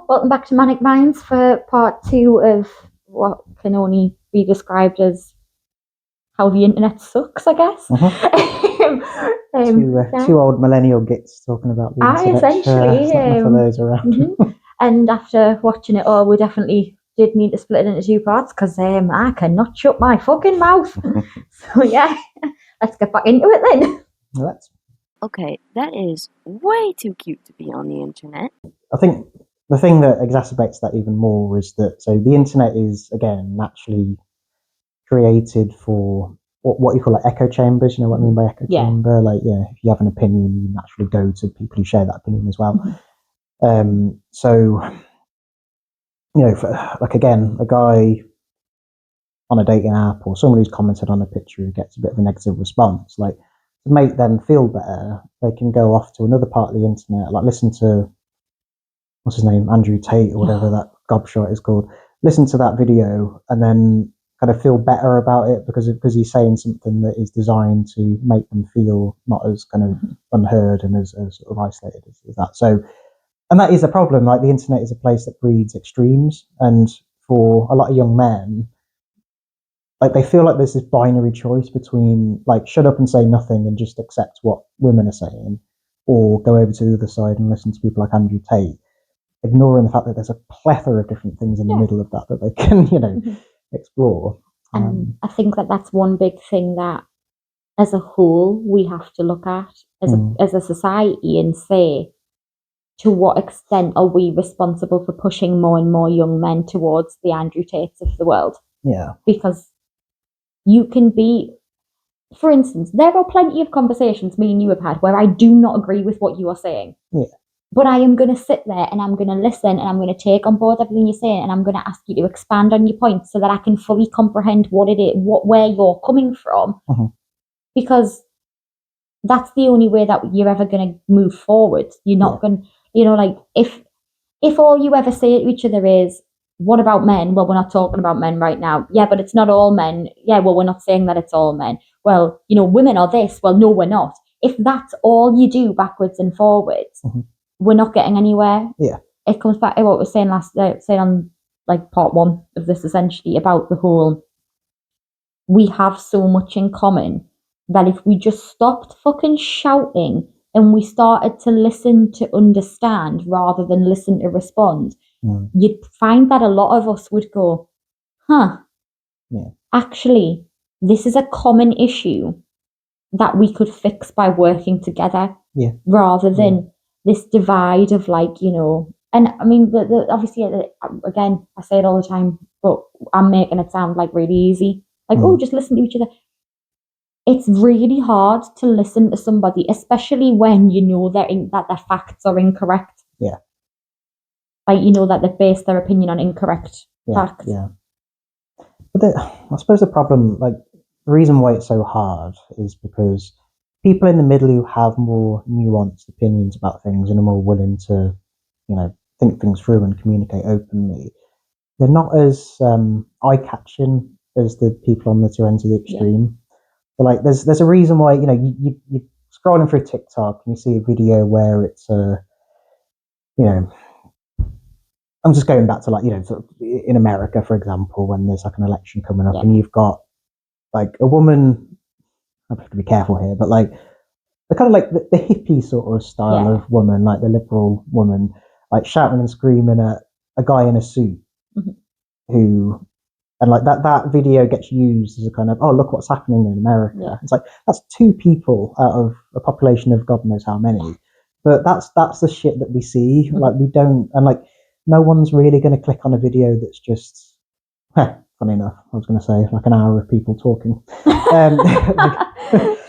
Welcome back to Manic Minds for part 2 of what can only be described as how the internet sucks, I guess. Two old millennial gits talking about the internet. Essentially. For those around. And after watching it all, we definitely did need to split it into 2 parts because I cannot shut my fucking mouth. So yeah, let's get back into it then. Let's. Okay, that is way too cute to be on the internet. I think the thing that exacerbates that even more is that the internet is, again, naturally created for what you call like echo chambers. You know what I mean by echo chamber? Like, if you have an opinion, you naturally go to people who share that opinion as well. So, like, again, a guy on a dating app or someone who's commented on a picture who gets a bit of a negative response, like, to make them feel better, they can go off to another part of the internet, like listen to, what's his name, Andrew Tate or whatever that gobshite is called, listen to that video and then kind of feel better about it because he's saying something that is designed to make them feel not as kind of unheard and as sort of isolated as that. So, and that is a problem. Like, the internet is a place that breeds extremes, and for a lot of young men, like, they feel like there's this binary choice between, like, shut up and say nothing and just accept what women are saying, or go over to the other side and listen to people like Andrew Tate, ignoring the fact that there's a plethora of different things in the middle of that they can, explore. And I think that's one big thing that, as a whole, we have to look at as a society and say, to what extent are we responsible for pushing more and more young men towards the Andrew Tates of the world? Yeah. Because you can be, for instance, there are plenty of conversations me and you have had where I do not agree with what you are saying. Yeah. But I am going to sit there and I'm going to listen and I'm going to take on board everything you're saying and I'm going to ask you to expand on your points so that I can fully comprehend what it is, where you're coming from. Because that's the only way that you're ever going to move forward. You're not going to, like, if all you ever say to each other is, what about men? Well, we're not talking about men right now. Yeah, but it's not all men. Yeah, well, we're not saying that it's all men. Well, women are this. Well, no, we're not. If that's all you do backwards and forwards, we're not getting anywhere. Yeah. It comes back to what we were saying saying on like part 1 of this, essentially, about the whole, we have so much in common that if we just stopped fucking shouting and we started to listen to understand rather than listen to respond, you'd find that a lot of us would go, actually, this is a common issue that we could fix by working together, rather than this divide of, like, and I mean, obviously, again, I say it all the time, but I'm making it sound like really easy. Like, just listen to each other. It's really hard to listen to somebody, especially when you know that their facts are incorrect. Yeah. Like, that they base their opinion on incorrect facts. Yeah. But I suppose the problem, like, the reason why it's so hard is because people in the middle who have more nuanced opinions about things and are more willing to, think things through and communicate openly, they're not as eye-catching as the people on the two ends of the extreme. But, like, there's a reason why, you're scrolling through TikTok and you see a video where it's I'm just going back to, like, sort of in America, for example, when there's like an election coming up and you've got, like, a woman, I have to be careful here, but, like, the kind of, like, the hippie sort of style of woman, like the liberal woman, like, shouting and screaming at a guy in a suit who, and, like, that video gets used as a kind of, oh, look what's happening in America. Yeah. It's like, that's 2 people out of a population of God knows how many. But that's the shit that we see. Like, we don't, and, like, no one's really going to click on a video that's just, funny enough, I was going to say, like, an hour of people talking.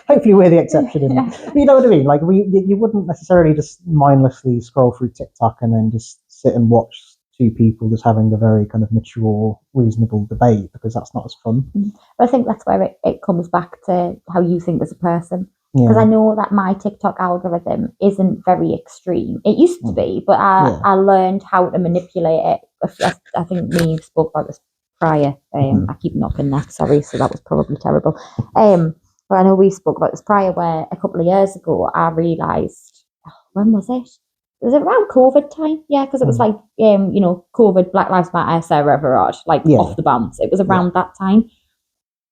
Hopefully we're the exception in that. You know what I mean? Like, you wouldn't necessarily just mindlessly scroll through TikTok and then just sit and watch 2 people just having a very kind of mature, reasonable debate, because that's not as fun. But I think that's where it comes back to how you think as a person. Because I know that my TikTok algorithm isn't very extreme. It used to be, but I learned how to manipulate it. I think me spoke about this prior. I keep knocking that, sorry, so that was probably terrible. But I know we spoke about this prior, where a couple of years ago I realised, when was it? Was it around COVID time? Yeah, because it was like, COVID, Black Lives Matter, Sarah Everard, like off the bounce. It was around that time.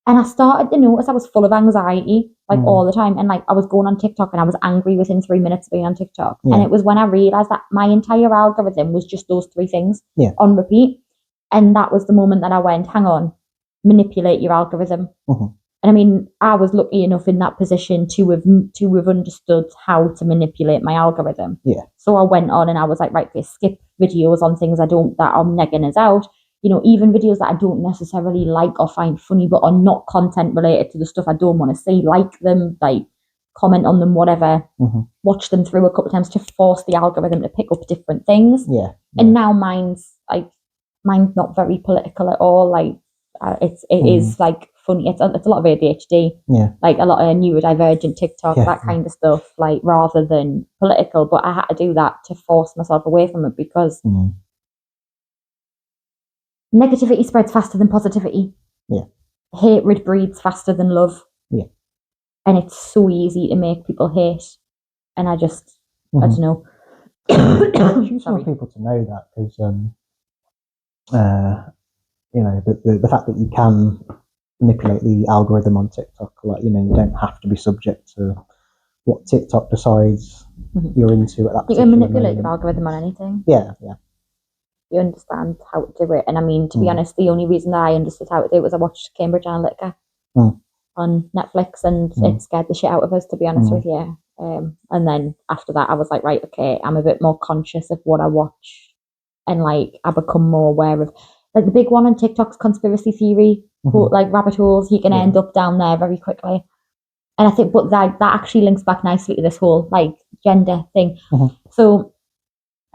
And I started to notice I was full of anxiety, like all the time. And like I was going on TikTok and I was angry within 3 minutes of being on TikTok. And it was when I realized that my entire algorithm was just those three things on repeat. And that was the moment that I went, hang on, manipulate your algorithm. And I mean, I was lucky enough in that position to have understood how to manipulate my algorithm. Yeah. So I went on and I was like, right, okay, skip videos on things that are negging us out. Even videos that I don't necessarily like or find funny, but are not content related to the stuff I don't want to see, like them, like comment on them, whatever, watch them through a couple of times to force the algorithm to pick up different things. Yeah. And now mine's not very political at all. Like it is like funny. It's a lot of ADHD. Yeah. Like a lot of neurodivergent TikTok, that kind of stuff, like rather than political. But I had to do that to force myself away from it because negativity spreads faster than positivity. Yeah. Hatred breeds faster than love. Yeah. And it's so easy to make people hate. And I just, I don't know. It's useful for people to know that because, the fact that you can manipulate the algorithm on TikTok, like, you don't have to be subject to what TikTok decides you're into at that. You can manipulate your algorithm on anything. Yeah, yeah. You understand how to do it. And I mean, to be honest, the only reason that I understood how to do it was I watched Cambridge Analytica on Netflix, and it scared the shit out of us, to be honest with you. And then after that, I was like, right, okay, I'm a bit more conscious of what I watch, and like I become more aware of, like, the big one on TikTok's conspiracy theory, like rabbit holes. You can end up down there very quickly. And I think, but that actually links back nicely to this whole like gender thing. So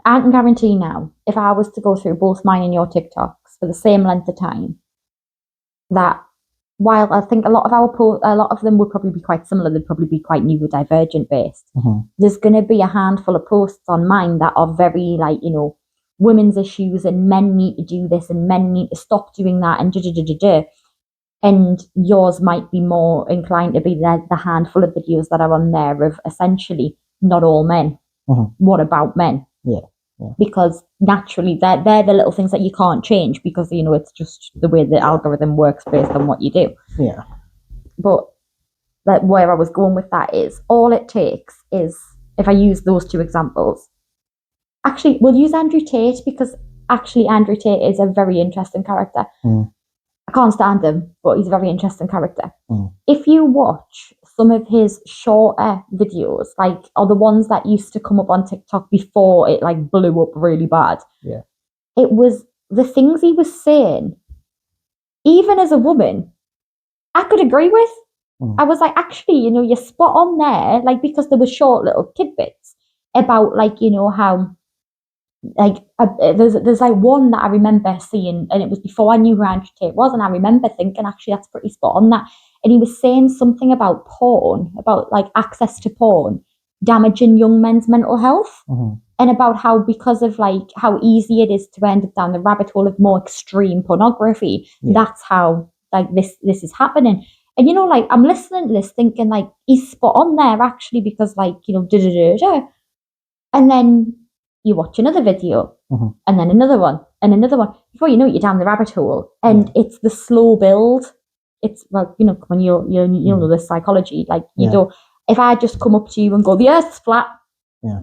I can guarantee now, if I was to go through both mine and your TikToks for the same length of time, that while I think a lot of them would probably be quite similar, they'd probably be quite neurodivergent based. There's going to be a handful of posts on mine that are very like, women's issues and men need to do this and men need to stop doing that and and yours might be more inclined to be the handful of videos that are on there of essentially not all men. What about men? Yeah. Because naturally they're the little things that you can't change because it's just the way the algorithm works based on what you do. Yeah. But where I was going with that is all it takes is, if I use those two examples, actually we'll use Andrew Tate, because actually Andrew Tate is a very interesting character. I can't stand him, but he's a very interesting character. If you watch some of his shorter videos, like, or the ones that used to come up on TikTok before it like blew up really bad, it was the things he was saying, even as a woman, I could agree with. I was like, actually, you're spot on there, like, because there were short little tidbits about, like, how, like, there's like one that I remember seeing, and it was before I knew who Andrew Tate was, and I remember thinking, actually, that's pretty spot on that. And he was saying something about porn, about like access to porn damaging young men's mental health, and about how, because of like how easy it is to end up down the rabbit hole of more extreme pornography, that's how like this is happening. And like, I'm listening to this thinking like, he's spot on there actually, because like, and then you watch another video, and then another one, and another one. Before you know it, you're down the rabbit hole, and it's the slow build. It's, well, when you know the psychology, like, you don't. If I just come up to you and go, the Earth's flat,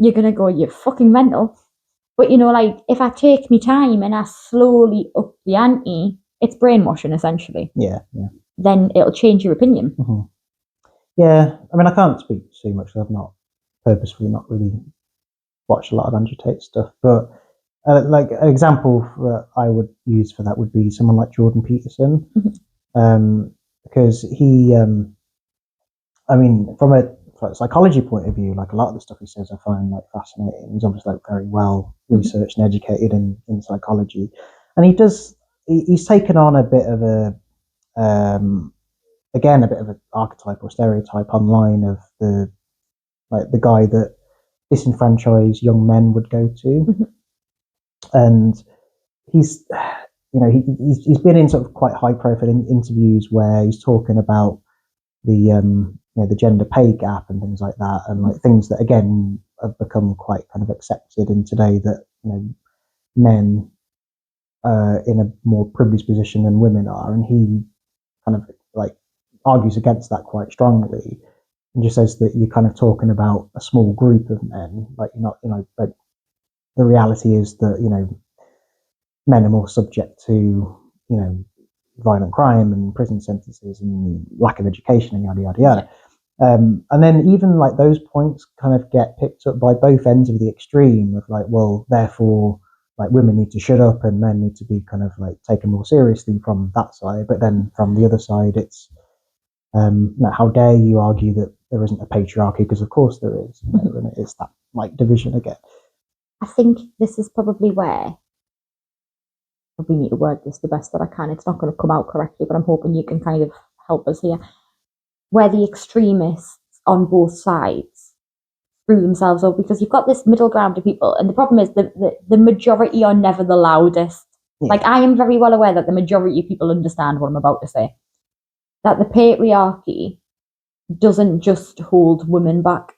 you're gonna go, you're fucking mental. But like, if I take me time and I slowly up the ante, it's brainwashing essentially. Then it'll change your opinion. Yeah, I mean, I can't speak too much. I've not really watched a lot of Andrew Tate stuff, but like an example that I would use for that would be someone like Jordan Peterson, because he, I mean, from a psychology point of view, like, a lot of the stuff he says I find like fascinating. He's obviously like very well researched and educated in psychology, and he's taken on a bit of a again, a bit of an archetype or stereotype online of the guy that disenfranchised young men would go to. And he's he's been in sort of quite high profile interviews where he's talking about the the gender pay gap and things like that, and like things that, again, have become quite kind of accepted in today that men are in a more privileged position than women are, and he kind of like argues against that quite strongly, and just says that you're kind of talking about a small group of men, like you're not, but the reality is that men are more subject to violent crime and prison sentences and lack of education and yada yada yada. And then even like those points kind of get picked up by both ends of the extreme of like, well, therefore, like women need to shut up and men need to be kind of like taken more seriously from that side. But then from the other side, it's how dare you argue that there isn't a patriarchy, because of course there is, and it's that like division again. I think this is probably where we need to word this the best that I can. It's not going to come out correctly, but I'm hoping you can kind of help us here. Where the extremists on both sides screw themselves up, because you've got this middle ground of people, and the problem is the majority are never the loudest. Yeah. Like, I am very well aware that the majority of people understand what I'm about to say. That the patriarchy doesn't just hold women back,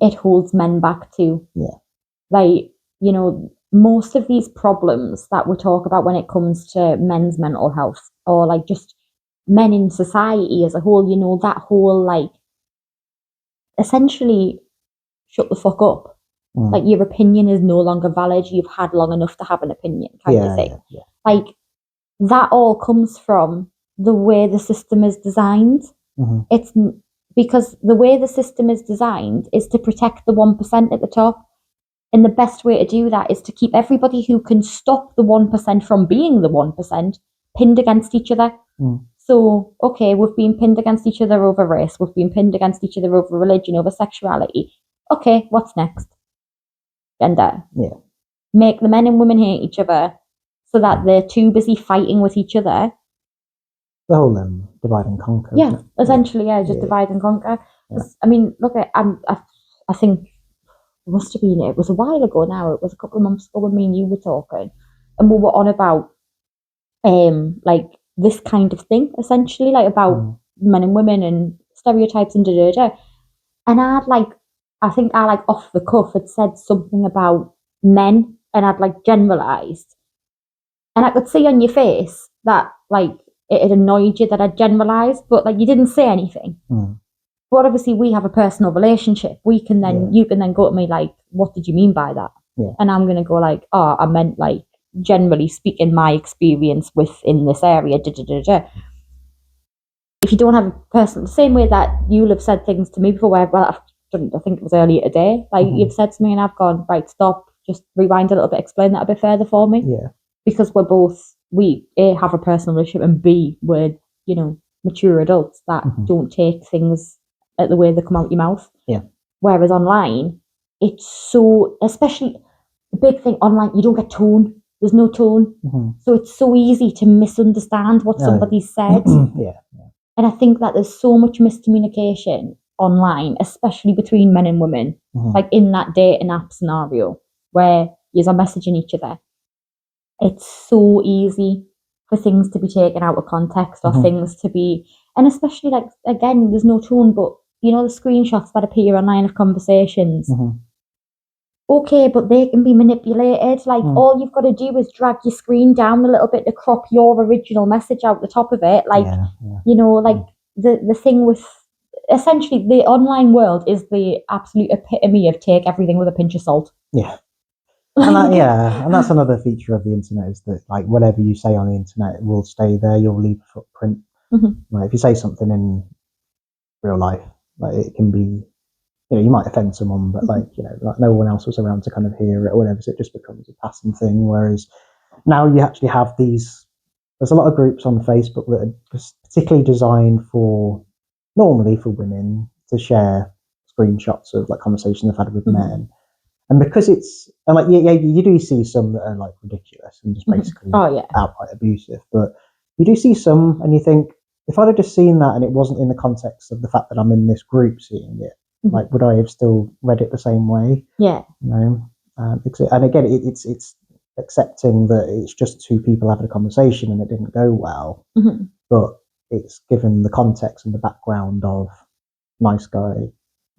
it holds men back too. Yeah. Like, most of these problems that we talk about when it comes to men's mental health, or like just men in society as a whole, that whole like essentially shut the fuck up. Like, your opinion is no longer valid. You've had long enough to have an opinion kind of thing. Yeah. Like, that all comes from the way the system is designed. It's because the way the system is designed is to protect the 1% at the top. And the best way to do that is to keep everybody who can stop the 1% from being the 1% pinned against each other. So, okay, we've been pinned against each other over race. We've been pinned against each other over religion, over sexuality. Okay, what's next? Gender. Yeah. Make the men and women hate each other so that they're too busy fighting with each other. The whole divide and conquer. Yeah, essentially, just divide and conquer. Yeah. I mean, look, I think it must have been, it was a while ago now, it was a couple of months ago when me and you were talking, and we were on about like this kind of thing, essentially, like about men and women and stereotypes and da-da-da. And I think I off the cuff had said something about men, and I'd like generalised. And I could see on your face that like it had annoyed you that I'd generalised, but like you didn't say anything. But obviously we have a personal relationship. You can then go to me like, what did you mean by that? Yeah. And I'm going to go like, oh, I meant like generally speaking my experience within this area. If you don't have a personal, the same way that you'll have said things to me before, I think it was earlier today, like you've said to me and I've gone, right, stop, just rewind a little bit, explain that a bit further for me. Yeah. Because we A, have a personal relationship, and B, we're, mature adults that don't take things at the way they come out your mouth. Yeah. Whereas online, it's so, especially the big thing online, you don't get tone. There's no tone. So it's so easy to misunderstand what somebody said. Yeah. And I think that there's so much miscommunication online, especially between men and women, like in that dating app scenario where you're messaging each other. It's so easy for things to be taken out of context, or things to be, and especially like, again, there's no tone, but the screenshots that appear online of conversations. Okay, but they can be manipulated. Like all you've got to do is drag your screen down a little bit to crop your original message out the top of it. Like, like the thing with, essentially the online world is the absolute epitome of take everything with a pinch of salt. Yeah. And that's another feature of the internet, is that like whatever you say on the internet, it will stay there. You'll leave a footprint. Like if you say something in real life, like it can be, you might offend someone, but like no one else was around to kind of hear it or whatever, so it just becomes a passing thing. Whereas now you actually have there's a lot of groups on Facebook that are particularly designed normally for women to share screenshots of like conversations they've had with men. And because you do see some that are like ridiculous and just basically outright abusive, but you do see some, and you think, if I'd have just seen that and it wasn't in the context of the fact that I'm in this group seeing it, like would I have still read it the same way? Yeah. And again, it's accepting that it's just two people having a conversation and it didn't go well, but it's given the context and the background of nice guy,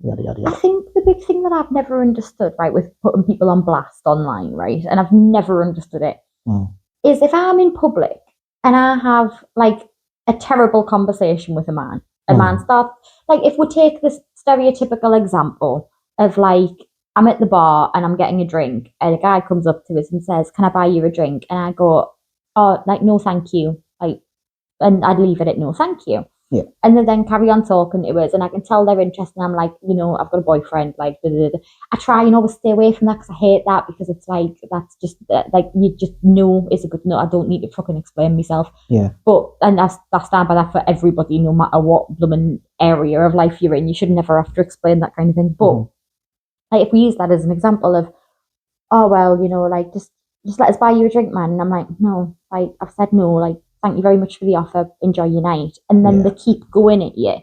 yada yada yada. I think the big thing that I've never understood, right, with putting people on blast online, right, and I've never understood it, is if I'm in public and I have like a terrible conversation with a man starts, like, if we take this stereotypical example of like, I'm at the bar and I'm getting a drink and a guy comes up to us and says, "Can I buy you a drink?" And I go, "Oh, like, no, thank you." Like, and I'd leave it at "no, thank you." Yeah. And then carry on talking to us, and I can tell they're interested. And I'm like, I've got a boyfriend. Like, blah, blah, blah. I try and always stay away from that because I hate that, because it's like, that's just like, you just know it's a good no. I don't need to fucking explain myself. Yeah. But and I stand by that for everybody, no matter what blooming area of life you're in. You should never have to explain that kind of thing. But like, if we use that as an example of, oh well, like, just let us buy you a drink, man. And I'm like, no, like, I've said no, like, thank you very much for the offer, enjoy your night. And then they keep going at you.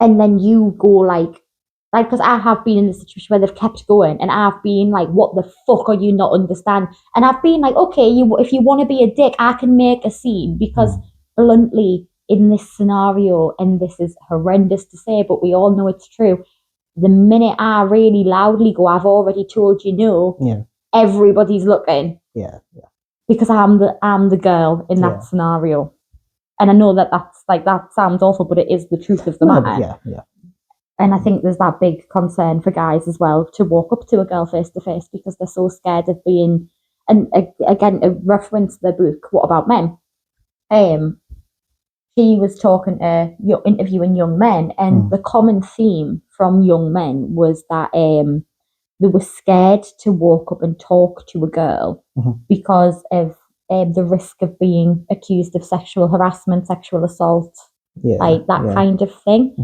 And then you go like, because I have been in the situation where they've kept going, and I've been like, what the fuck are you not understand? And I've been like, okay, if you want to be a dick, I can make a scene, because bluntly, in this scenario, and this is horrendous to say, but we all know it's true, the minute I really loudly go, "I've already told you no," everybody's looking. Yeah. Because I'm the girl in that scenario. And I know that sounds awful, but it is the truth of the matter. Yeah. And I think there's that big concern for guys as well to walk up to a girl face to face, because they're so scared of being, and again, a reference to the book, What About Men? She was interviewing young men, and the common theme from young men was that they were scared to walk up and talk to a girl because of the risk of being accused of sexual harassment, sexual assault, like that kind of thing.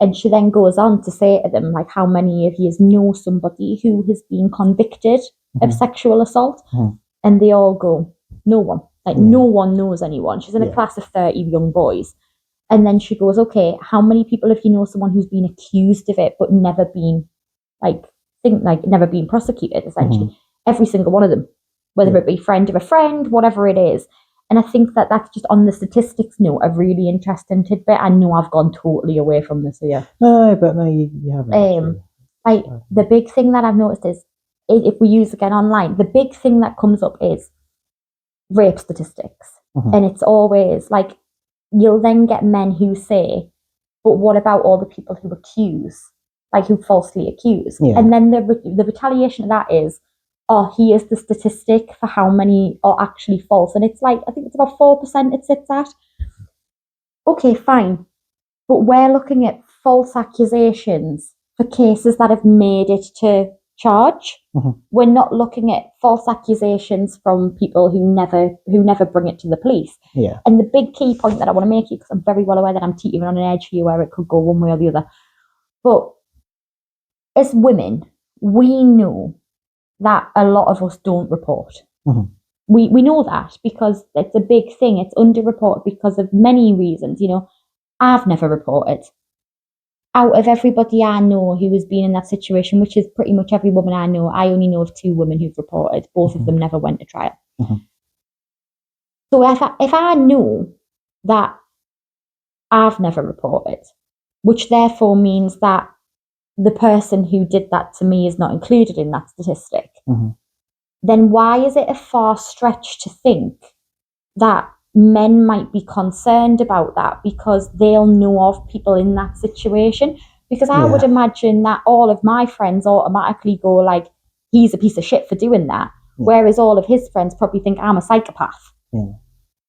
And she then goes on to say to them, like, how many of you know somebody who has been convicted of sexual assault? And they all go, no one. Like, no one knows anyone. She's in a class of 30 young boys. And then she goes, okay, how many people, if you know someone who's been accused of it but never been, never been prosecuted, essentially? Every single one of them, whether it be friend of a friend, whatever it is. And I think that that's just, on the statistics note, a really interesting tidbit. I know I've gone totally away from this here. No, you haven't. Like, the big thing that I've noticed is, if we use again online, the big thing that comes up is rape statistics. And it's always like, you'll then get men who say, but what about all the people who accuse, like, who falsely accuse? And then the retaliation of that is, oh, here's the statistic for how many are actually false. And it's like, I think it's about 4% it sits at. Okay, fine. But we're looking at false accusations for cases that have made it to charge. We're not looking at false accusations from people who never bring it to the police. And the big key point that I want to make here, because I'm very well aware that I'm teetering on an edge here where it could go one way or the other, but as women, we know that a lot of us don't report. We know that because it's a big thing. It's underreported because of many reasons. I've never reported. Out of everybody I know who has been in that situation, which is pretty much every woman I know, I only know of 2 women who've reported. Both of them never went to trial. So if I know that I've never reported, which therefore means that the person who did that to me is not included in that statistic, then why is it a far stretch to think that men might be concerned about that because they'll know of people in that situation? Because I would imagine that all of my friends automatically go like, he's a piece of shit for doing that, whereas all of his friends probably think I'm a psychopath.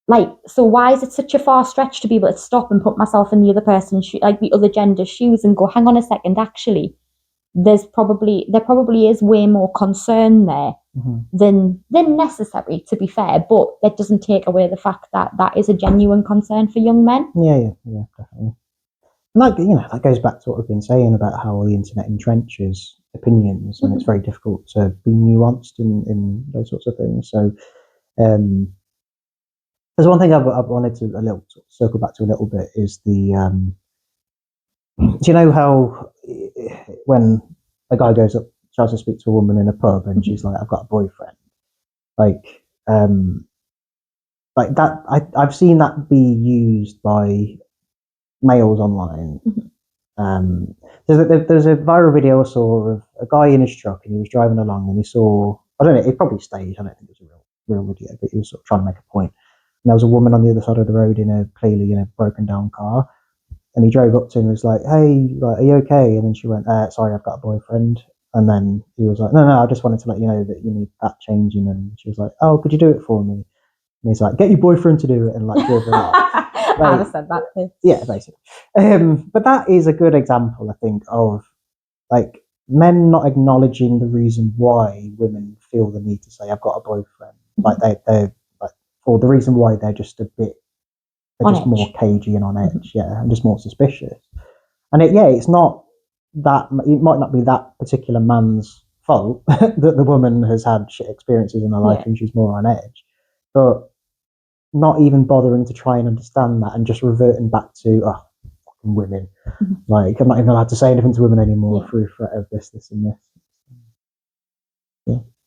Like, so why is it such a far stretch to be able to stop and put myself in the other person's like the other gender's shoes, and go, hang on a second, actually, there probably is way more concern there than necessary, to be fair, but that doesn't take away the fact that that is a genuine concern for young men. Yeah, definitely. Like, that goes back to what we've been saying about how the internet entrenches opinions, and it's very difficult to be nuanced in those sorts of things. So there's one thing I've wanted to circle back to a little bit, is the do you know how when a guy goes up, tries to speak to a woman in a pub, and she's like, I've got a boyfriend, like that, I've seen that be used by males online There's a viral video I saw of a guy in his truck, and he was driving along, and he saw, I don't know, it probably staged, I don't think it was a real video, but he was sort of trying to make a point. And there was a woman on the other side of the road in a clearly broken down car, and he drove up to her and was like, "Hey, like, are you okay?" And then she went, "Sorry, I've got a boyfriend." And then he was like, "No, I just wanted to let you know that you need that changing." And she was like, "Oh, could you do it for me?" And he's like, "Get your boyfriend to do it," and like drove her off. I'd have said that too. Yeah, basically. But that is a good example, I think, of like men not acknowledging the reason why women feel the need to say, "I've got a boyfriend." Like they're like, or the reason why they're just more cagey and on edge, and just more suspicious. And it's not that, it might not be that particular man's fault that the woman has had shit experiences in her life and she's more on edge, but not even bothering to try and understand that and just reverting back to fucking women. Like, I'm not even allowed to say anything to women anymore through threat of this and this.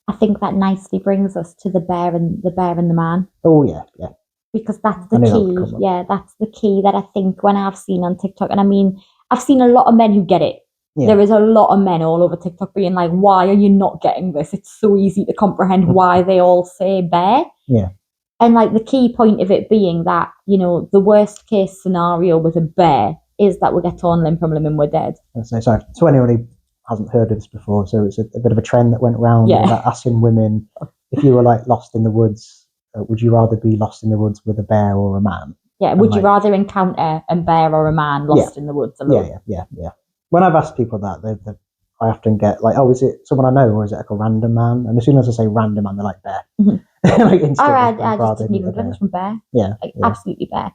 I think that nicely brings us to the bear and the man. Oh yeah. Because that's the key. That's the key that I think when I've seen on TikTok, and I mean, I've seen a lot of men who get it. Yeah. There is a lot of men all over TikTok being like, "Why are you not getting this? It's so easy to comprehend why they all say bear." Yeah. And like the key point of it being that, the worst case scenario with a bear is that we get torn limb from limb and we're dead. So anyone who hasn't heard of this before, so it's a bit of a trend that went around about asking women, if you were like lost in the woods, would you rather be lost in the woods with a bear or a man? Yeah, would you rather encounter a bear or a man lost in the woods alone? Yeah. When I've asked people that, I often get like, "Oh, is it someone I know or is it like a random man?" And as soon as I say random man, they're like, "Bear." Like instantly. I just didn't even finish from bear. Yeah, absolutely bear.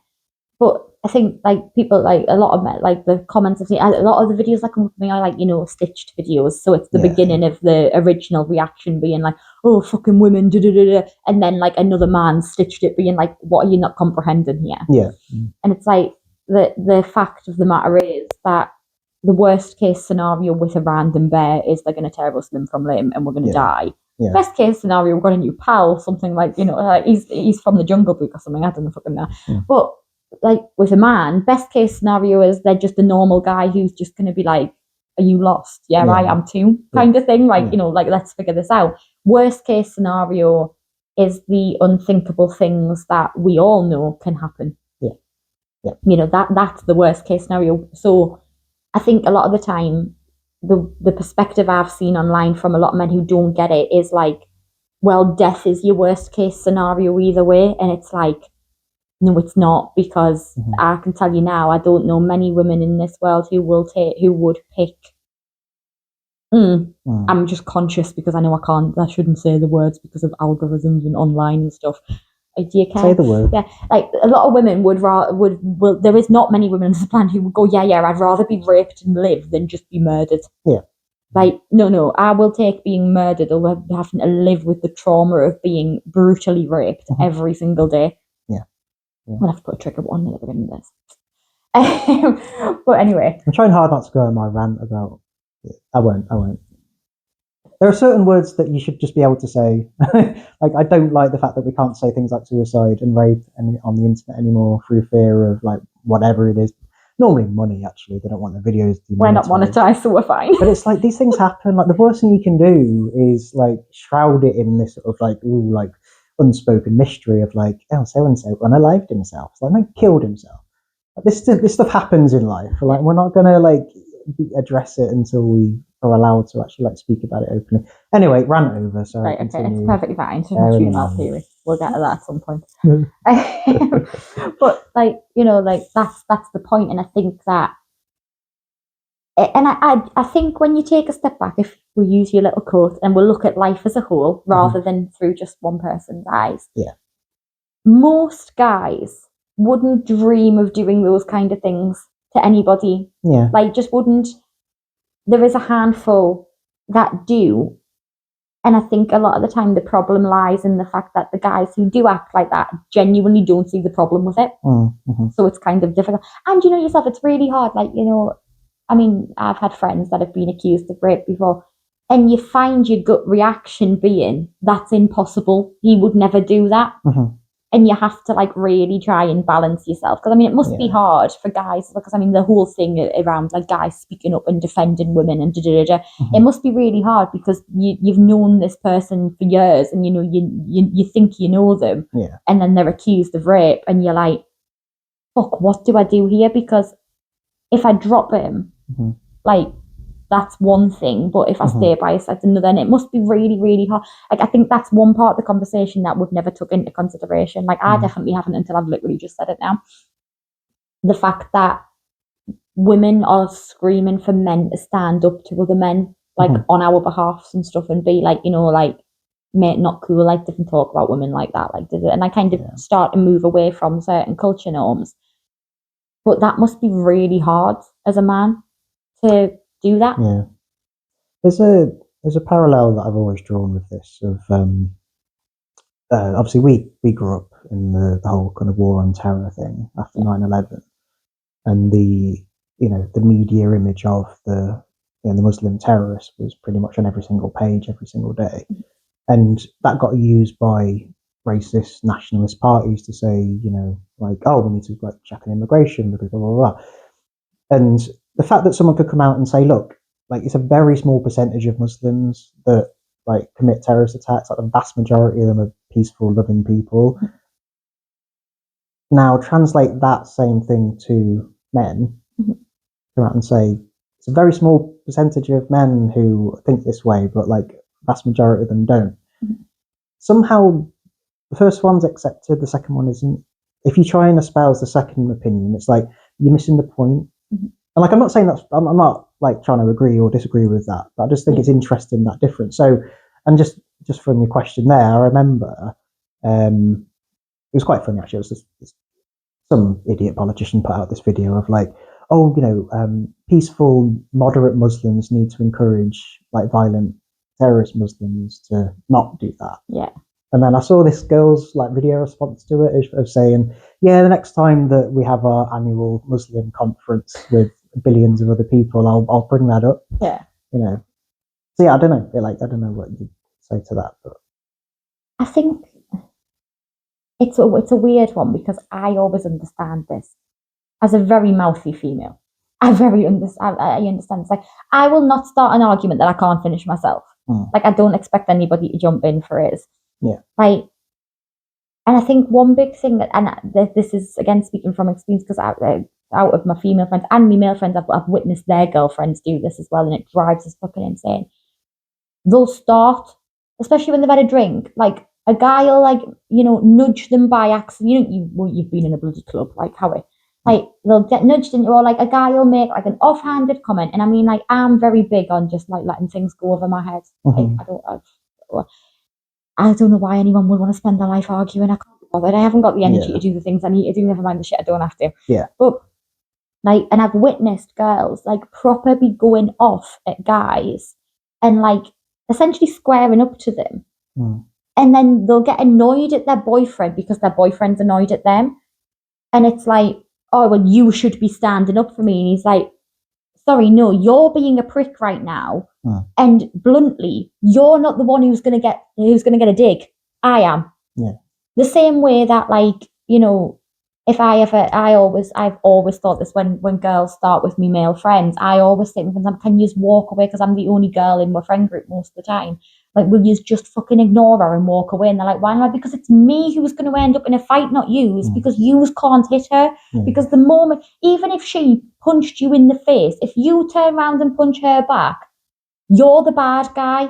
But I think like people, like a lot of men, like the comments I've seen, a lot of the videos that come up to me are like, stitched videos. So it's the beginning of the original reaction being like, "Oh, fucking women, da da da da," and then like another man stitched it being like, "What are you not comprehending here?" Yeah. And it's like the fact of the matter is that the worst case scenario with a random bear is they're going to tear us limb from limb and we're going to die. Yeah. Best case scenario, we've got a new pal, something like, he's from the Jungle Book or something, I don't know fucking know. Yeah. But like with a man, best case scenario is they're just a normal guy who's just going to be like, "Are you lost?" Yeah, I am too, kind of thing. Like, like, let's figure this out. Worst case scenario is the unthinkable things that we all know can happen. Yeah. That's the worst case scenario. So I think a lot of the time, the perspective I've seen online from a lot of men who don't get it is like, well, death is your worst case scenario either way. And it's like, no, it's not, because I can tell you now, I don't know many women in this world who would pick. I'm just conscious because I know I shouldn't say the words because of algorithms and online and stuff. Do you care? Say the word. Yeah, like a lot of women would there is not many women on this planet who would go, yeah, I'd rather be raped and live than just be murdered. Yeah. Like, no, I will take being murdered or having to live with the trauma of being brutally raped every single day. Yeah. I'm gonna have to put a trigger warning at the beginning of this. But anyway, I'm trying hard not to go on my rant about it. I won't. There are certain words that you should just be able to say. Like, I don't like the fact that we can't say things like suicide and rape on the internet anymore through fear of like whatever it is. Normally money, actually. They don't want the videos demonetized. We're not monetized, so we're fine. But it's like these things happen. Like, the worst thing you can do is like shroud it in this sort of like unspoken mystery of like, "Oh, so and so unalived himself." It's like, no, killed himself. Like, this stuff happens in life. Like, we're not gonna like address it until we are allowed to actually like speak about it openly. Anyway, rant over. So right, okay, it's perfectly fine. It's just female theory. We'll get to that at some point. But like, like that's the point, and I think that, and I think when you take a step back, if we use your little quote and we'll look at life as a whole rather than through just one person's eyes. Yeah. Most guys wouldn't dream of doing those kind of things to anybody. Yeah. Like, just wouldn't. There is a handful that do. And I think a lot of the time the problem lies in the fact that the guys who do act like that genuinely don't see the problem with it. So it's kind of difficult. And you know yourself, it's really hard. Like, I mean, I've had friends that have been accused of rape before, and you find your gut reaction being, that's impossible. He would never do that. and you have to like really try and balance yourself, because I mean it must be hard for guys, because I mean the whole thing around like guys speaking up and defending women and it must be really hard, because you've known this person for years, and you know you think you know them, and then they're accused of rape, and you're like, fuck, what do I do here? Because if I drop him, like, that's one thing, but if I stay by his side, another, and it must be really, really hard. Like, I think that's one part of the conversation that we've never took into consideration. Like, I definitely haven't until I've literally just said it now. The fact that women are screaming for men to stand up to other men, like, on our behalfs and stuff, and be like, you know, like, mate, not cool, like, different talk about women like that, like, and I kind of start to move away from certain culture norms. But that must be really hard as a man to do that. Yeah. There's a parallel that I've always drawn with this of obviously we grew up in the whole kind of war on terror thing after 9/11, and the media image of the Muslim terrorist was pretty much on every single page every single day, and that got used by racist nationalist parties to say, like, oh, we need to like check on immigration because blah blah blah. And the fact that someone could come out and say, look, like, it's a very small percentage of Muslims that like commit terrorist attacks. Like, the vast majority of them are peaceful, loving people. Now translate that same thing to men. Come out and say it's a very small percentage of men who think this way, but like vast majority of them don't. Somehow the first one's accepted, the second one isn't. If you try and espouse the second opinion, it's like you're missing the point. And like, I'm not saying that's, I'm not like trying to agree or disagree with that, but I just think it's interesting, that difference. So, and just from your question there, I remember it was quite funny actually. It was just some idiot politician put out this video of like, oh, peaceful, moderate Muslims need to encourage like violent terrorist Muslims to not do that. Yeah. And then I saw this girl's like video response to it of saying, yeah, the next time that we have our annual Muslim conference with billions of other people, I'll bring that up. Yeah. So yeah, I don't know. I don't know what you'd say to that, but I think it's a weird one, because I always understand this as a very mouthy female. I understand. It's like, I will not start an argument that I can't finish myself. Like, I don't expect anybody to jump in for it. Yeah. Like, and I think one big thing that, and this is again speaking from experience, because out of my female friends and my male friends, I've witnessed their girlfriends do this as well, and it drives us fucking insane. They'll start, especially when they've had a drink, like a guy will like, nudge them by accident. You've been in a bloody club, like Howie. Like, they'll get nudged into, or like a guy will make like an offhanded comment. And I mean, like, I'm very big on just like letting things go over my head. Like, I don't know why anyone would want to spend their life arguing. I can't be bothered. I haven't got the energy to do the things I need to do. Never mind the shit I don't have to. Yeah. But like, and I've witnessed girls like proper be going off at guys and like essentially squaring up to them. And then they'll get annoyed at their boyfriend because their boyfriend's annoyed at them. And it's like, oh, well, you should be standing up for me. And he's like, sorry, no, you're being a prick right now. And bluntly, you're not the one who's gonna get a dig. I am. Yeah. The same way that, like, if I've always thought this when girls start with me male friends, I always say to them, can you just walk away, because I'm the only girl in my friend group most of the time. Like, will you just fucking ignore her and walk away? And they're like, why not? Because it's me who's going to end up in a fight, not you. Because you can't hit her. Because the moment, even if she punched you in the face, if you turn around and punch her back, you're the bad guy.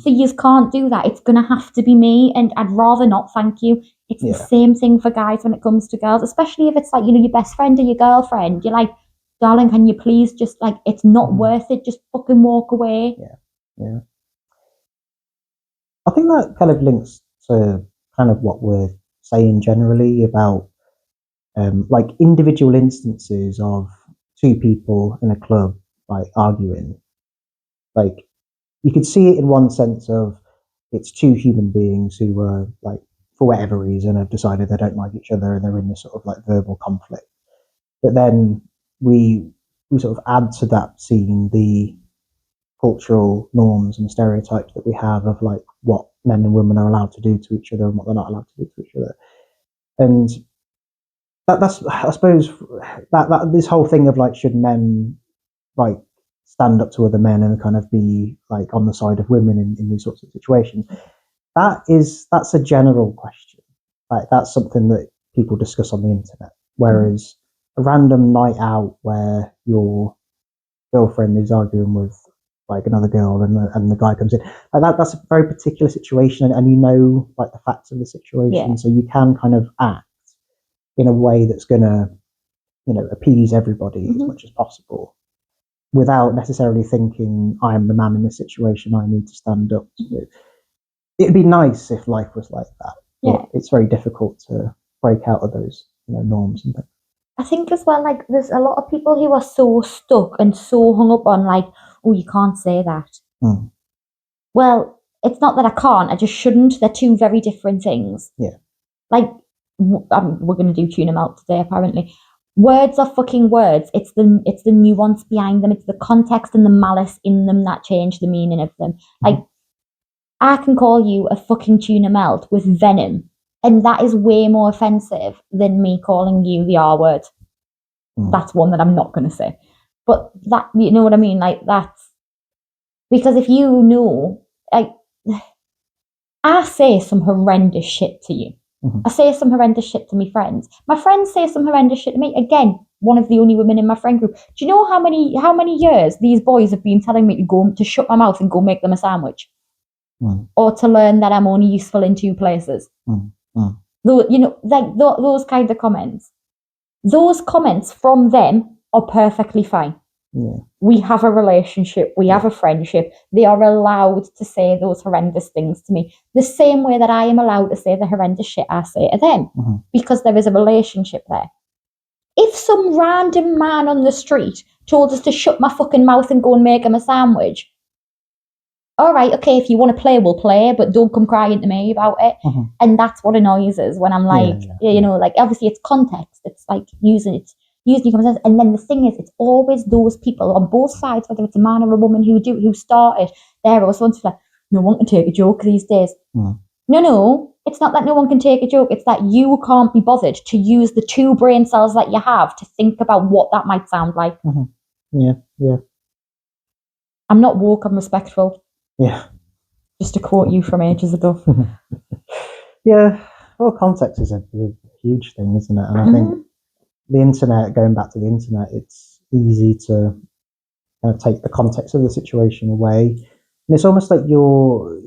So you can't do that. It's going to have to be me. And I'd rather not, thank you. It's the same thing for guys when it comes to girls, especially if it's like, your best friend or your girlfriend. You're like, darling, can you please just, like, it's not worth it. Just fucking walk away. Yeah. I think that kind of links to kind of what we're saying generally about like individual instances of two people in a club like arguing. Like, you could see it in one sense of it's two human beings who are like, for whatever reason, have decided they don't like each other and they're in this sort of like verbal conflict. But then we sort of add to that scene the cultural norms and stereotypes that we have of like what men and women are allowed to do to each other and what they're not allowed to do to each other. And that's I suppose that this whole thing of like, should men like stand up to other men and kind of be like on the side of women in these sorts of situations, that's a general question. Like, that's something that people discuss on the internet. Whereas a random night out where your girlfriend is arguing with like another girl and the guy comes in, like that's a very particular situation, and you know like the facts of the situation, so you can kind of act in a way that's gonna, appease everybody as much as possible, without necessarily thinking, I am the man in this situation, I need to stand up to it. It'd be nice if life was like that, but it's very difficult to break out of those norms and things. I think as well, like, there's a lot of people who are so stuck and so hung up on, like, oh, you can't say that. Well, it's not that I can't, I just shouldn't. They're two very different things. Yeah. Like, we're going to do tuna melt today, apparently. Words are fucking words. It's the nuance behind them. It's the context and the malice in them that change the meaning of them. Like, I can call you a fucking tuna melt with venom, and that is way more offensive than me calling you the R word. That's one that I'm not going to say. But that, you know what I mean? Like, that's because if you know, like, I say some horrendous shit to you. I say some horrendous shit to my friends. My friends say some horrendous shit to me. Again, one of the only women in my friend group. Do you know how many years these boys have been telling me to shut my mouth and go make them a sandwich? Or to learn that I'm only useful in two places? Though, like those kind of comments. Those comments from them are perfectly fine. We have a relationship, we have a friendship. They are allowed to say those horrendous things to me, the same way that I am allowed to say the horrendous shit I say to them, because there is a relationship there. If some random man on the street told us to shut my fucking mouth and go and make him a sandwich, all right, okay, if you want to play, we'll play, but don't come crying to me about it. And that's what annoys us when I'm like, like, obviously it's context. It's like using your common sense. And then the thing is, it's always those people on both sides, whether it's a man or a woman, who started. There was once like, no one can take a joke these days. No, it's not that no one can take a joke. It's that you can't be bothered to use the two brain cells that you have to think about what that might sound like. Yeah. I'm not woke, I'm respectful. Yeah. Just to quote you from ages ago. Yeah. Well, context is a huge thing, isn't it? And I think the internet, going back to the internet, it's easy to kind of take the context of the situation away. And it's almost like you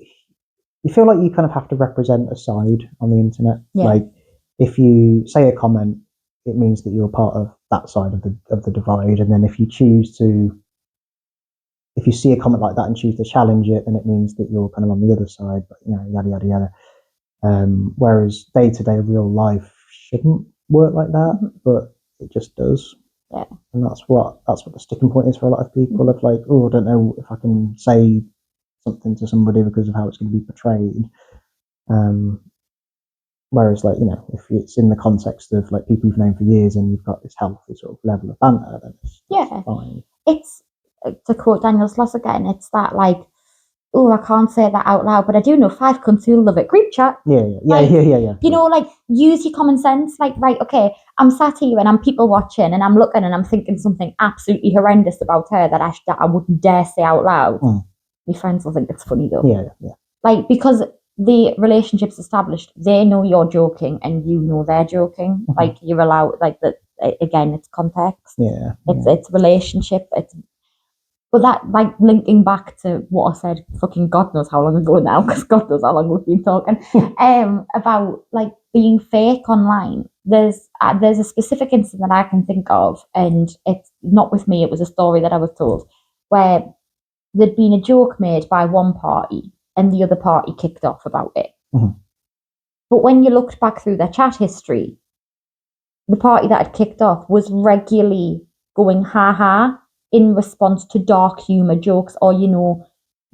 feel like you kind of have to represent a side on the internet. Like, if you say a comment, it means that you're part of that side of the divide. And then if you see a comment like that and choose to challenge it, then it means that you're kind of on the other side, but yada yada yada. Whereas day-to-day real life shouldn't work like that, but it just does. And that's what the sticking point is for a lot of people. Of like, oh, I don't know if I can say something to somebody because of how it's going to be portrayed. Whereas, like, if it's in the context of like people you've known for years and you've got this healthy sort of level of banter, then it's fine. It's, to quote Daniel Sloss again, it's that like, oh, I can't say that out loud, but I do know 5 cunts who love it. Group chat. Yeah. You know, like, use your common sense. Like, right, okay, I'm sat here and I'm people watching and I'm looking and I'm thinking something absolutely horrendous about her that I wouldn't dare say out loud. My friends will think it's funny though. Yeah. Like, because the relationship's established, they know you're joking and you know they're joking. Like, you're allowed, like, that. Again, it's context. It's relationship. But that, like, linking back to what I said, fucking God knows how long ago now, because God knows how long we've been talking, about, like, being fake online. There's a specific incident that I can think of, and it's not with me, it was a story that I was told, where there'd been a joke made by one party, and the other party kicked off about it. But when you looked back through their chat history, the party that had kicked off was regularly going ha-ha in response to dark humour jokes, or,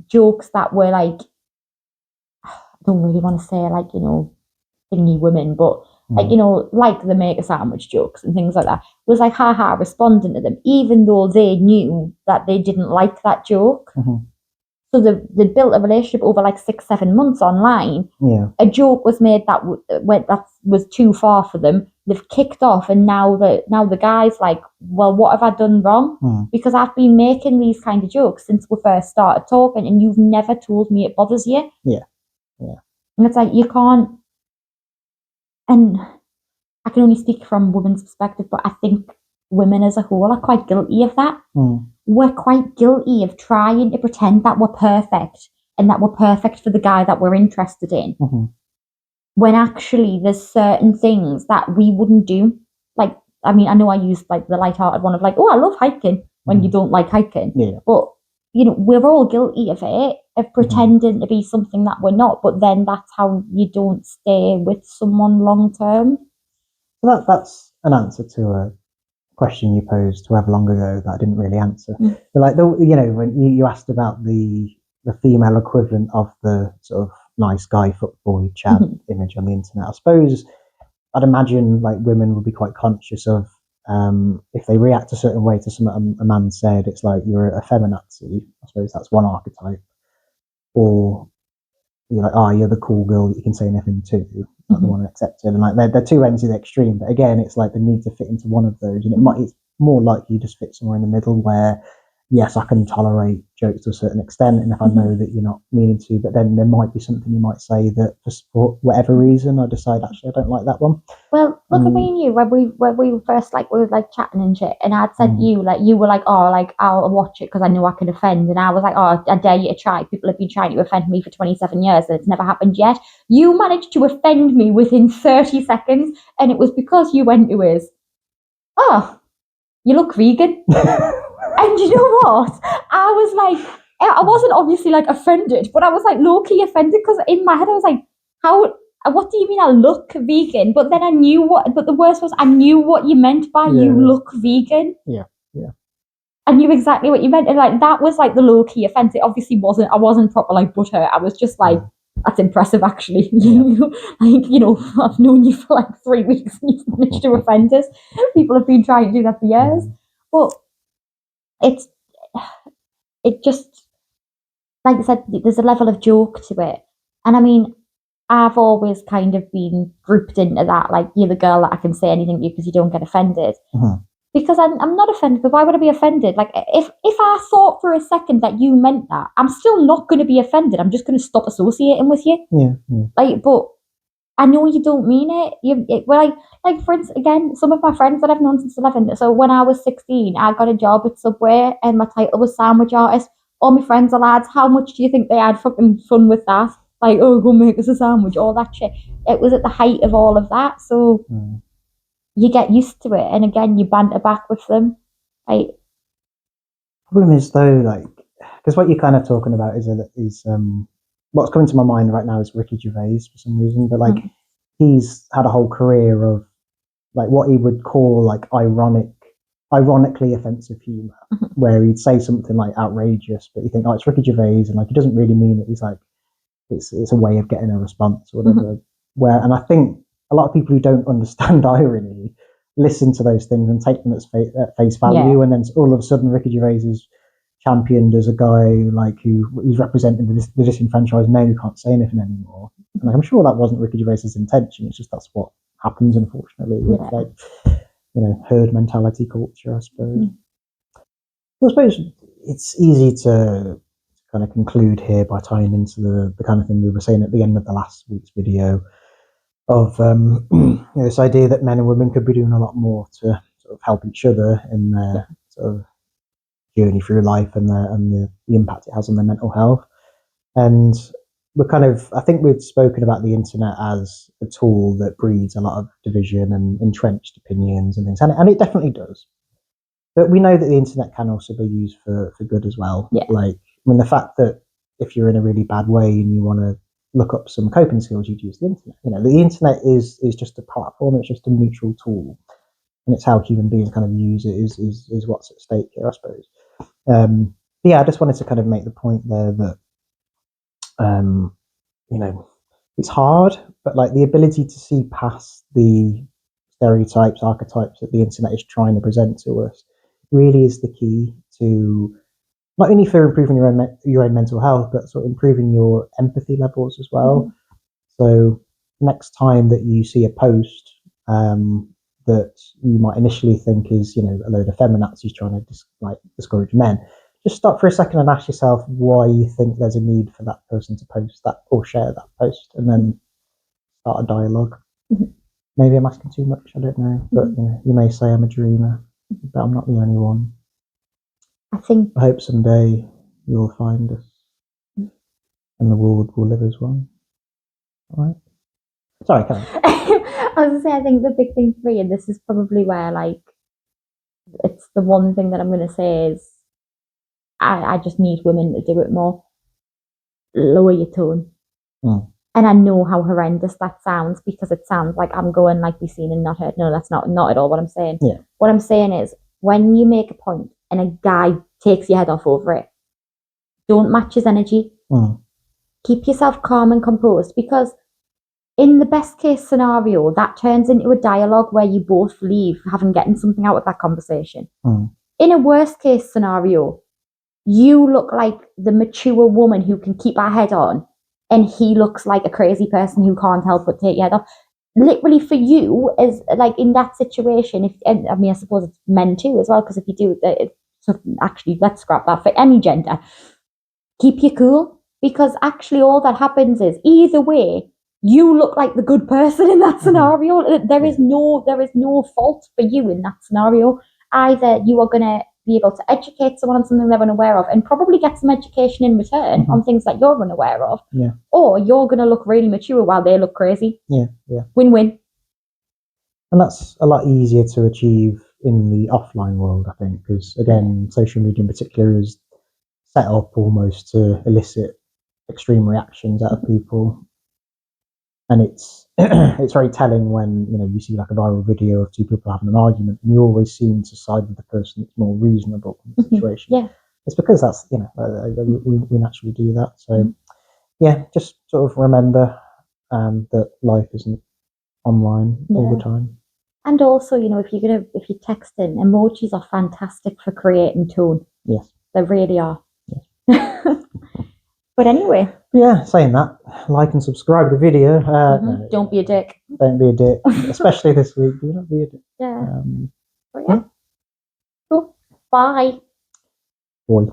jokes that were like, I don't really want to say, like, thingy women, but like, like the make a sandwich jokes and things like that, was like ha-ha responding to them, even though they knew that they didn't like that joke. So they built a relationship over like 6-7 months online. Yeah. A joke was made that was too far for them. They've kicked off, and now the guy's like, well, what have I done wrong? Because I've been making these kind of jokes since we first started talking, and you've never told me it bothers you. Yeah. And it's like, you can't. And I can only speak from women's perspective, but I think women as a whole are quite guilty of that. We're quite guilty of trying to pretend that we're perfect and that we're perfect for the guy that we're interested in. When actually there's certain things that we wouldn't do. Like, I mean, I know I used like the light-hearted one of like, oh, I love hiking when you don't like hiking. Yeah. But, you know, we're all guilty of it, of pretending to be something that we're not, but then that's how you don't stay with someone long term. Well, that's an answer to a question you posed however long ago that I didn't really answer. But like, when you asked about the female equivalent of the sort of nice guy footboy Chad image on the internet, I suppose I'd imagine like women would be quite conscious of if they react a certain way to something a man said, it's like you're a feminazi. I suppose that's one archetype. Or you're like, oh, you're the cool girl that you can say anything to, not the one accepted. And like they're two ends of the extreme. But again, it's like the need to fit into one of those, and it's more likely you just fit somewhere in the middle where, yes, I can tolerate jokes to a certain extent, and if I know that you're not meaning to, but then there might be something you might say that for whatever reason I decide actually I don't like that one. Well, look at me and you when we first we were like chatting and shit, and I'd said you were like, oh, like I'll watch it because I know I can offend, and I was like, oh, I dare you to try. People have been trying to offend me for 27 years and it's never happened yet. You managed to offend me within 30 seconds, and it was because you went to his, oh, you look vegan. And you know what? I was like, I wasn't obviously like offended, but I was like low-key offended because in my head I was like, what do you mean I look vegan? But then but the worst was I knew what you meant by you look vegan. Yeah. I knew exactly what you meant. And like, that was like the low-key offense. It obviously I wasn't proper like butthurt. I was just like, that's impressive actually. Like, I've known you for like 3 weeks and you've managed to offend us. People have been trying to do that for years. But it just, like I said, there's a level of joke to it. And I mean, I've always kind of been grouped into that, like, you're the girl that I can say anything to because you don't get offended. Because I'm not offended, because why would I be offended? Like, if I thought for a second that you meant that, I'm still not going to be offended. I'm just going to stop associating with you. Yeah. Like, but I know you don't mean it. Like for instance, again, some of my friends that I've known since 11. So when I was 16, I got a job at Subway, and my title was sandwich artist. All my friends are lads. How much do you think they had fucking fun with that? Like, oh, go make us a sandwich, all that shit. It was at the height of all of that, so you get used to it, and again, you banter back with them. Like, problem is though, like, because what you're kind of talking about is what's coming to my mind right now is Ricky Gervais for some reason, but like he's had a whole career of like what he would call like ironically offensive humor, where he'd say something like outrageous, but you think, oh, it's Ricky Gervais, and like he doesn't really mean it. He's like, it's a way of getting a response or whatever. And I think a lot of people who don't understand irony listen to those things and take them at face value, and then all of a sudden Ricky Gervais is championed as a guy like who's representing the disenfranchised men who can't say anything anymore. And like, I'm sure that wasn't Ricky Gervais's intention. It's just that's what happens, unfortunately, with like herd mentality culture, I suppose. Well, I suppose it's easy to kind of conclude here by tying into the kind of thing we were saying at the end of the last week's video of this idea that men and women could be doing a lot more to sort of help each other in their sort of journey through life and the impact it has on their mental health. And I think we've spoken about the internet as a tool that breeds a lot of division and entrenched opinions and things, and it definitely does. But we know that the internet can also be used for good as well. Like, I mean, the fact that if you're in a really bad way and you want to look up some coping skills, you'd use the internet. The internet is just a platform. It's just a neutral tool, and it's how human beings kind of use it is what's at stake here, I suppose. I just wanted to kind of make the point there that it's hard, but like the ability to see past the stereotypes, archetypes that the internet is trying to present to us really is the key to not only for improving your own mental health, but sort of improving your empathy levels as well. So next time that you see a post that you might initially think is, you know, a load of feminazis trying to discourage men, just stop for a second and ask yourself why you think there's a need for that person to post that or share that post, and then start a dialogue. Maybe I'm asking too much, I don't know, but you know, you may say I'm a dreamer, but I'm not the only one. I hope someday you'll find us and the world will live as one. All right. Sorry, Karen. I was gonna say, I think the big thing for me, and this is probably where like it's the one thing that I'm gonna say is I just need women to do it more. Lower your tone. And I know how horrendous that sounds, because it sounds like I'm going like be seen and not heard. No, that's not at all what I'm saying. Yeah. What I'm saying is, when you make a point and a guy takes your head off over it, don't match his energy. Keep yourself calm and composed, because in the best case scenario, that turns into a dialogue where you both leave having gotten something out of that conversation. In a worst case scenario, you look like the mature woman who can keep her head on, and he looks like a crazy person who can't help but take your head off. Literally, for you, as like in that situation, I mean, I suppose it's men too as well, because if you do it, so actually, let's scrap that. For any gender, keep you cool, because actually, all that happens is either way, you look like the good person in that scenario. There is no fault for you in that scenario. Either you are going to be able to educate someone on something they're unaware of and probably get some education in return on things that you're unaware of. Or you're going to look really mature while they look crazy. Win-win. And that's a lot easier to achieve in the offline world, I think, because again, social media in particular is set up almost to elicit extreme reactions out of people. And it's it's very telling when, you know, you see like a viral video of two people having an argument, and you always seem to side with the person that's more reasonable in the situation. It's because that's, you know, we naturally do that. So yeah, just sort of remember that life isn't online all the time. And also, you know, if you're texting, emojis are fantastic for creating tone. Yes, they really are. But anyway. Yeah, saying that, like and subscribe to the video. No, don't be a dick. Don't be a dick, especially this week. Do not be a dick. Cool. Bye. Boy.